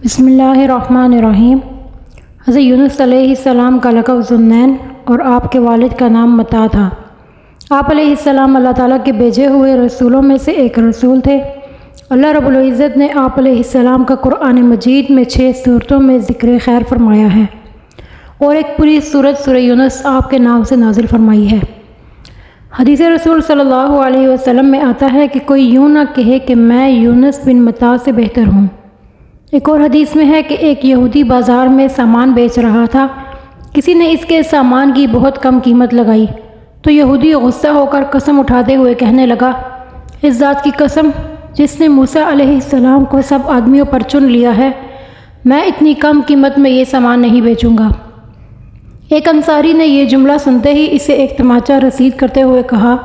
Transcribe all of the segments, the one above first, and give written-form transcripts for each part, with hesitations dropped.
بسم اللہ الرحمن الرحیم۔ حضرت یونس علیہ السلام کا لقب ذوالنون اور آپ کے والد کا نام متا تھا۔ آپ علیہ السلام اللہ تعالیٰ کے بھیجے ہوئے رسولوں میں سے ایک رسول تھے۔ اللہ رب العزت نے آپ علیہ السلام کا قرآن مجید میں 6 صورتوں میں ذکر خیر فرمایا ہے اور ایک پوری سورت سورہ یونس آپ کے نام سے نازل فرمائی ہے۔ حدیث رسول صلی اللہ علیہ وسلم میں آتا ہے کہ کوئی یوں نہ کہے کہ میں یونس بن متا سے بہتر ہوں۔ ایک اور حدیث میں ہے کہ ایک یہودی بازار میں سامان بیچ رہا تھا، کسی نے اس کے سامان کی بہت کم قیمت لگائی تو یہودی غصہ ہو کر قسم اٹھاتے ہوئے کہنے لگا، اس ذات کی قسم جس نے موسیٰ علیہ السلام کو سب آدمیوں پر چن لیا ہے، میں اتنی کم قیمت میں یہ سامان نہیں بیچوں گا۔ ایک انصاری نے یہ جملہ سنتے ہی اسے ایک تماچا رسید کرتے ہوئے کہا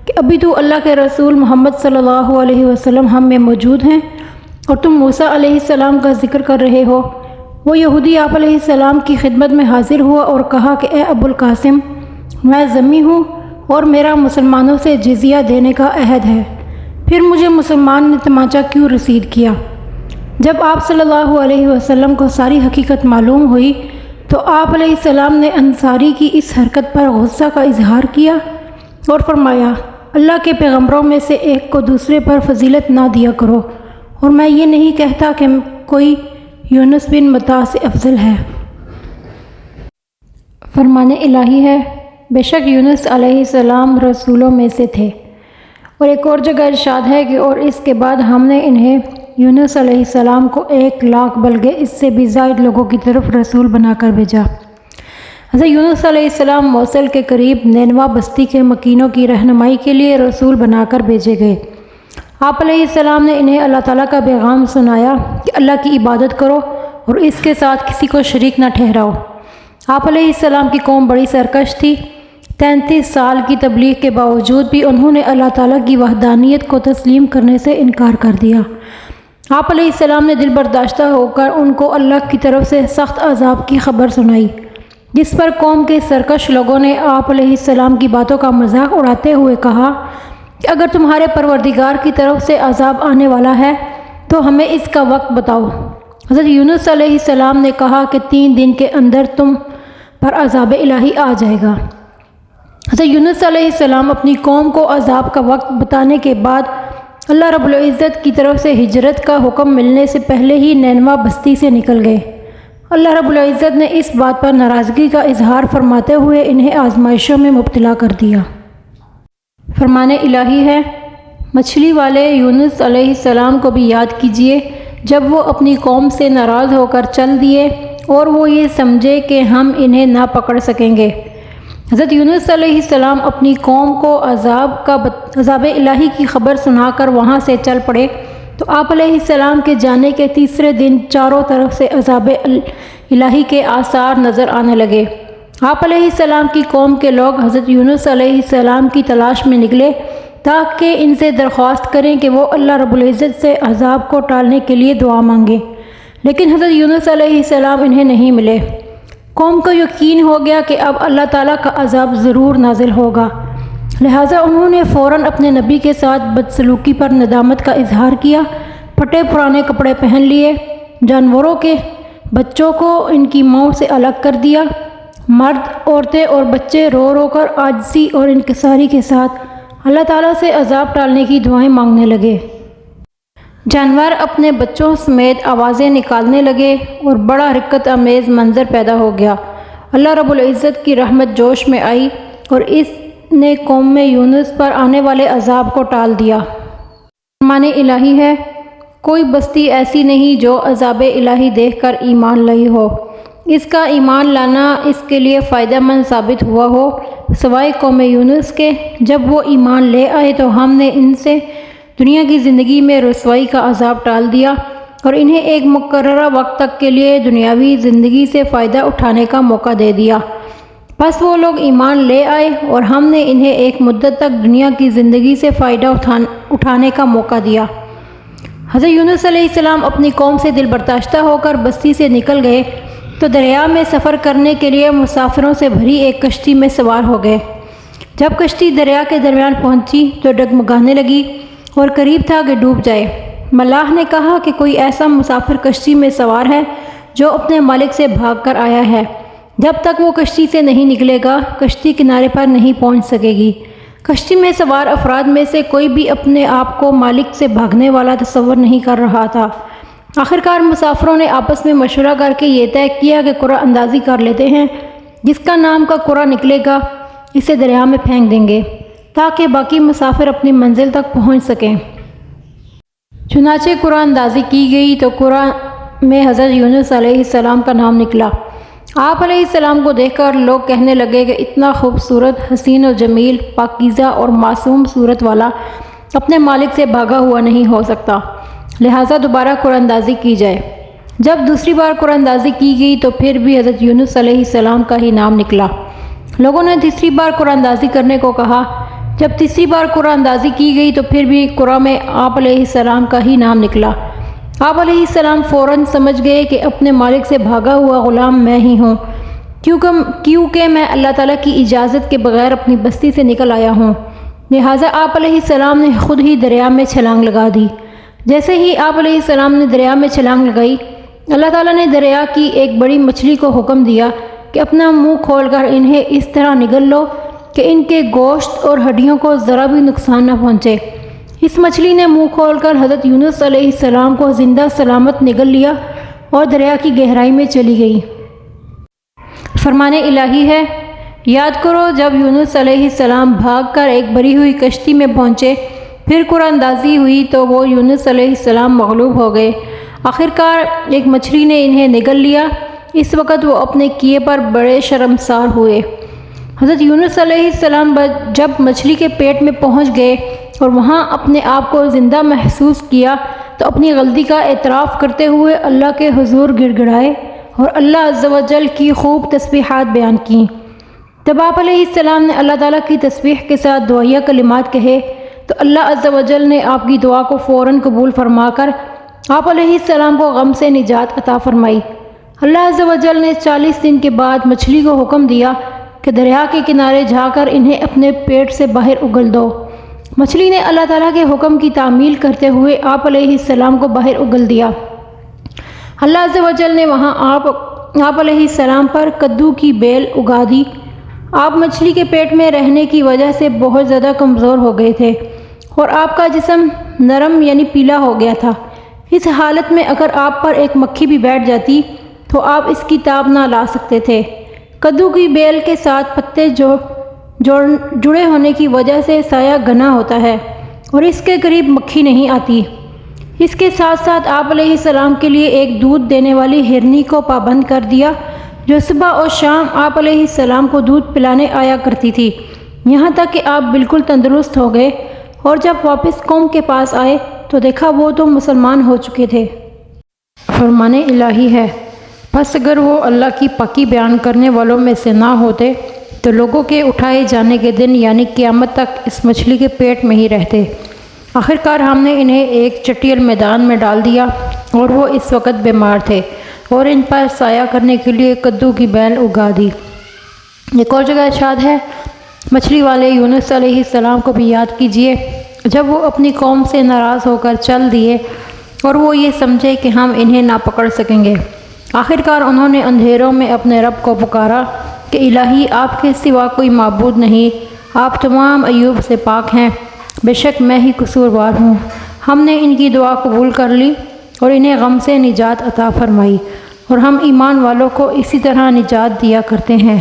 کہ ابھی تو اللہ کے رسول محمد صلی اللہ علیہ وسلم ہم میں موجود ہیں اور تم موسیٰ علیہ السلام کا ذکر کر رہے ہو۔ وہ یہودی آپ علیہ السلام کی خدمت میں حاضر ہوا اور کہا کہ اے ابو القاسم، میں ذمی ہوں اور میرا مسلمانوں سے جزیہ دینے کا عہد ہے، پھر مجھے مسلمان نے تماچا کیوں رسید کیا؟ جب آپ صلی اللہ علیہ وسلم کو ساری حقیقت معلوم ہوئی تو آپ علیہ السلام نے انصاری کی اس حرکت پر غصہ کا اظہار کیا اور فرمایا، اللہ کے پیغمبروں میں سے ایک کو دوسرے پر فضیلت نہ دیا کرو، اور میں یہ نہیں کہتا کہ کوئی یونس بن متا سے افضل ہے۔ فرمان الہی ہے، بے شک یونس علیہ السلام رسولوں میں سے تھے۔ اور ایک اور جگہ ارشاد ہے کہ اور اس کے بعد ہم نے انہیں یونس علیہ السلام کو 1,00,000 بلکہ اس سے بھی زائد لوگوں کی طرف رسول بنا کر بھیجا۔ حضرت یونس علیہ السلام موصل کے قریب نینوا بستی کے مکینوں کی رہنمائی کے لیے رسول بنا کر بھیجے گئے۔ آپ علیہ السلام نے انہیں اللہ تعالیٰ کا پیغام سنایا کہ اللہ کی عبادت کرو اور اس کے ساتھ کسی کو شریک نہ ٹھہراؤ۔ آپ علیہ السلام کی قوم بڑی سرکش تھی۔ 33 سال کی تبلیغ کے باوجود بھی انہوں نے اللہ تعالیٰ کی وحدانیت کو تسلیم کرنے سے انکار کر دیا۔ آپ علیہ السلام نے دل برداشتہ ہو کر ان کو اللہ کی طرف سے سخت عذاب کی خبر سنائی، جس پر قوم کے سرکش لوگوں نے آپ علیہ السلام کی باتوں کا مذاق اڑاتے ہوئے کہا کہ اگر تمہارے پروردگار کی طرف سے عذاب آنے والا ہے تو ہمیں اس کا وقت بتاؤ۔ حضرت یونس علیہ السلام نے کہا کہ 3 دن کے اندر تم پر عذاب الہی آ جائے گا۔ حضرت یونس علیہ السلام اپنی قوم کو عذاب کا وقت بتانے کے بعد اللہ رب العزت کی طرف سے ہجرت کا حکم ملنے سے پہلے ہی نینوا بستی سے نکل گئے۔ اللہ رب العزت نے اس بات پر ناراضگی کا اظہار فرماتے ہوئے انہیں آزمائشوں میں مبتلا کر دیا۔ فرمان الہی ہے، مچھلی والے یونس علیہ السلام کو بھی یاد کیجیے جب وہ اپنی قوم سے ناراض ہو کر چل دیے اور وہ یہ سمجھے کہ ہم انہیں نہ پکڑ سکیں گے۔ حضرت یونس علیہ السلام اپنی قوم کو عذاب الہی کی خبر سنا کر وہاں سے چل پڑے تو آپ علیہ السلام کے جانے کے تیسرے دن چاروں طرف سے عذاب الہی کے آثار نظر آنے لگے۔ آپ علیہ السلام کی قوم کے لوگ حضرت یونس علیہ السلام کی تلاش میں نکلے تاکہ ان سے درخواست کریں کہ وہ اللہ رب العزت سے عذاب کو ٹالنے کے لیے دعا مانگیں، لیکن حضرت یونس علیہ السلام انہیں نہیں ملے۔ قوم کو یقین ہو گیا کہ اب اللہ تعالیٰ کا عذاب ضرور نازل ہوگا، لہٰذا انہوں نے فوراً اپنے نبی کے ساتھ بدسلوکی پر ندامت کا اظہار کیا، پھٹے پرانے کپڑے پہن لیے، جانوروں کے بچوں کو ان کی ماؤں سے الگ کر دیا، مرد، عورتیں اور بچے رو رو کر عاجزی اور انکساری کے ساتھ اللہ تعالیٰ سے عذاب ٹالنے کی دعائیں مانگنے لگے۔ جانور اپنے بچوں سمیت آوازیں نکالنے لگے اور بڑا حرکت امیز منظر پیدا ہو گیا۔ اللہ رب العزت کی رحمت جوش میں آئی اور اس نے قوم میں یونس پر آنے والے عذاب کو ٹال دیا۔ فرمان الہی ہے، کوئی بستی ایسی نہیں جو عذاب الہی دیکھ کر ایمان لائی ہو، اس کا ایمان لانا اس کے لیے فائدہ مند ثابت ہوا ہو، سوائے قوم یونس کے۔ جب وہ ایمان لے آئے تو ہم نے ان سے دنیا کی زندگی میں رسوائی کا عذاب ٹال دیا اور انہیں ایک مقررہ وقت تک کے لیے دنیاوی زندگی سے فائدہ اٹھانے کا موقع دے دیا۔ بس وہ لوگ ایمان لے آئے اور ہم نے انہیں ایک مدت تک دنیا کی زندگی سے فائدہ اٹھانے کا موقع دیا۔ حضرت یونس علیہ السلام اپنی قوم سے دل برداشتہ ہو کر بستی سے نکل گئے تو دریا میں سفر کرنے کے لیے مسافروں سے بھری ایک کشتی میں سوار ہو گئے۔ جب کشتی دریا کے درمیان پہنچی تو ڈگمگانے لگی اور قریب تھا کہ ڈوب جائے، ملاح نے کہا کہ کوئی ایسا مسافر کشتی میں سوار ہے جو اپنے مالک سے بھاگ کر آیا ہے، جب تک وہ کشتی سے نہیں نکلے گا کشتی کنارے پر نہیں پہنچ سکے گی۔ کشتی میں سوار افراد میں سے کوئی بھی اپنے آپ کو مالک سے بھاگنے والا تصور نہیں کر رہا تھا۔ آخرکار مسافروں نے آپس میں مشورہ کر کے یہ طے کیا کہ قرعہ اندازی کر لیتے ہیں، جس کا نام کا قرعہ نکلے گا اسے دریا میں پھینک دیں گے تاکہ باقی مسافر اپنی منزل تک پہنچ سکیں۔ چنانچہ قرعہ اندازی کی گئی تو قرعہ میں حضرت یونس علیہ السلام کا نام نکلا۔ آپ علیہ السلام کو دیکھ کر لوگ کہنے لگے کہ اتنا خوبصورت، حسین و جمیل، پاکیزہ اور معصوم صورت والا اپنے مالک سے بھاگا ہوا نہیں ہو سکتا، لہٰذا دوبارہ قرعہ اندازی کی جائے۔ جب دوسری بار قرعہ اندازی کی گئی تو پھر بھی حضرت یونس علیہ السلام کا ہی نام نکلا۔ لوگوں نے تیسری بار قرعہ اندازی کرنے کو کہا۔ جب تیسری بار قرعہ اندازی کی گئی تو پھر بھی قرعہ میں آپ علیہ السلام کا ہی نام نکلا۔ آپ علیہ السلام فوراً سمجھ گئے کہ اپنے مالک سے بھاگا ہوا غلام میں ہی ہوں، کیونکہ میں اللہ تعالیٰ کی اجازت کے بغیر اپنی بستی سے نکل آیا ہوں۔ لہٰذا آپ علیہ السلام نے خود ہی دریا میں چھلانگ لگا دی۔ جیسے ہی آپ علیہ السلام نے دریا میں چھلانگ لگائی، اللہ تعالیٰ نے دریا کی ایک بڑی مچھلی کو حکم دیا کہ اپنا منہ کھول کر انہیں اس طرح نگل لو کہ ان کے گوشت اور ہڈیوں کو ذرا بھی نقصان نہ پہنچے۔ اس مچھلی نے منہ کھول کر حضرت یونس علیہ السلام کو زندہ سلامت نگل لیا اور دریا کی گہرائی میں چلی گئی۔ فرمان الہی ہے، یاد کرو جب یونس علیہ السلام بھاگ کر ایک بھری ہوئی کشتی میں پہنچے، پھر قرعہ اندازی ہوئی تو وہ یونس علیہ السلام مغلوب ہو گئے۔ آخرکار ایک مچھلی نے انہیں نگل لیا۔ اس وقت وہ اپنے کیے پر بڑے شرمسار ہوئے۔ حضرت یونس علیہ السلام جب مچھلی کے پیٹ میں پہنچ گئے اور وہاں اپنے آپ کو زندہ محسوس کیا تو اپنی غلطی کا اعتراف کرتے ہوئے اللہ کے حضور گڑ گڑائے اور اللہ عز و جل کی خوب تسبیحات بیان کیں۔ جب آپ علیہ السلام نے اللہ تعالیٰ کی تسبیح کے ساتھ دعائیہ کلمات کہے تو اللہ عز و جل نے آپ کی دعا کو فوراً قبول فرما کر آپ علیہ السلام کو غم سے نجات عطا فرمائی۔ اللہ عز و جل نے 40 دن کے بعد مچھلی کو حکم دیا کہ دریا کے کنارے جا کر انہیں اپنے پیٹ سے باہر اگل دو۔ مچھلی نے اللہ تعالیٰ کے حکم کی تعمیل کرتے ہوئے آپ علیہ السلام کو باہر اگل دیا۔ اللہ عز و جل نے وہاں آپ علیہ السلام پر کدو کی بیل اگا دی۔ آپ مچھلی کے پیٹ میں رہنے کی وجہ سے بہت زیادہ کمزور ہو گئے تھے اور آپ کا جسم نرم یعنی پیلا ہو گیا تھا۔ اس حالت میں اگر آپ پر ایک مکھی بھی بیٹھ جاتی تو آپ اس کی تاب نہ لا سکتے تھے۔ کدو کی بیل کے ساتھ پتے جڑے ہونے کی وجہ سے سایہ گھنا ہوتا ہے اور اس کے قریب مکھی نہیں آتی۔ اس کے ساتھ ساتھ آپ علیہ السلام کے لیے ایک دودھ دینے والی ہرنی کو پابند کر دیا جو صبح اور شام آپ علیہ السلام کو دودھ پلانے آیا کرتی تھی، یہاں تک کہ آپ بالکل تندرست ہو گئے اور جب واپس قوم کے پاس آئے تو دیکھا وہ تو مسلمان ہو چکے تھے۔ فرمان الہی ہے، پس اگر وہ اللہ کی پاکی بیان کرنے والوں میں سے نہ ہوتے تو لوگوں کے اٹھائے جانے کے دن یعنی قیامت تک اس مچھلی کے پیٹ میں ہی رہتے۔ آخرکار ہم نے انہیں ایک چٹیل میدان میں ڈال دیا اور وہ اس وقت بیمار تھے اور ان پر سایہ کرنے کے لیے کدو کی بیل اگا دی۔ ایک اور جگہ ارشاد ہے، مچھلی والے یونس علیہ السلام کو بھی یاد کیجیے جب وہ اپنی قوم سے ناراض ہو کر چل دیے اور وہ یہ سمجھے کہ ہم انہیں نہ پکڑ سکیں گے۔ آخرکار انہوں نے اندھیروں میں اپنے رب کو پکارا کہ الہی آپ کے سوا کوئی معبود نہیں، آپ تمام عیوب سے پاک ہیں، بے شک میں ہی قصوروار ہوں۔ ہم نے ان کی دعا قبول کر لی اور انہیں غم سے نجات عطا فرمائی اور ہم ایمان والوں کو اسی طرح نجات دیا کرتے ہیں۔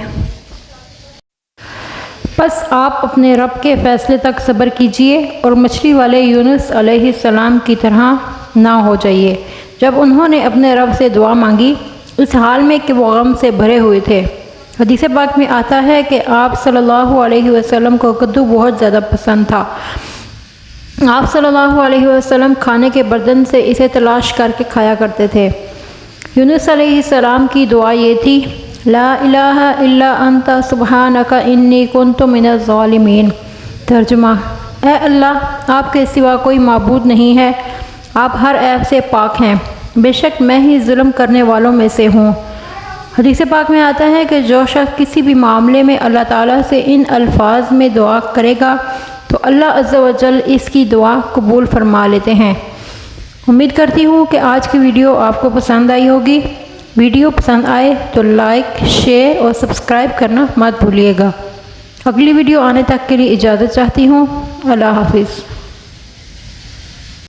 بس آپ اپنے رب کے فیصلے تک صبر کیجئے اور مچھلی والے یونس علیہ السلام کی طرح نہ ہو جائیے جب انہوں نے اپنے رب سے دعا مانگی اس حال میں کہ وہ غم سے بھرے ہوئے تھے۔ حدیث پاک میں آتا ہے کہ آپ صلی اللہ علیہ وسلم کو کدو بہت زیادہ پسند تھا۔ آپ صلی اللہ علیہ وسلم کھانے کے برتن سے اسے تلاش کر کے کھایا کرتے تھے۔ یونس علیہ السلام کی دعا یہ تھی، لا الہ الا انت سبحانک انی کنت من الظالمین۔ ترجمہ، اے اللہ آپ کے سوا کوئی معبود نہیں ہے، آپ ہر عیب سے پاک ہیں، بے شک میں ہی ظلم کرنے والوں میں سے ہوں۔ حدیث پاک میں آتا ہے کہ جو شخص کسی بھی معاملے میں اللہ تعالیٰ سے ان الفاظ میں دعا کرے گا تو اللہ عز و جل اس کی دعا قبول فرما لیتے ہیں۔ امید کرتی ہوں کہ آج کی ویڈیو آپ کو پسند آئی ہوگی۔ ویڈیو پسند آئے تو لائک، شیئر اور سبسکرائب کرنا مت بھولیے گا۔ اگلی ویڈیو آنے تک کے لیے اجازت چاہتی ہوں۔ اللہ حافظ۔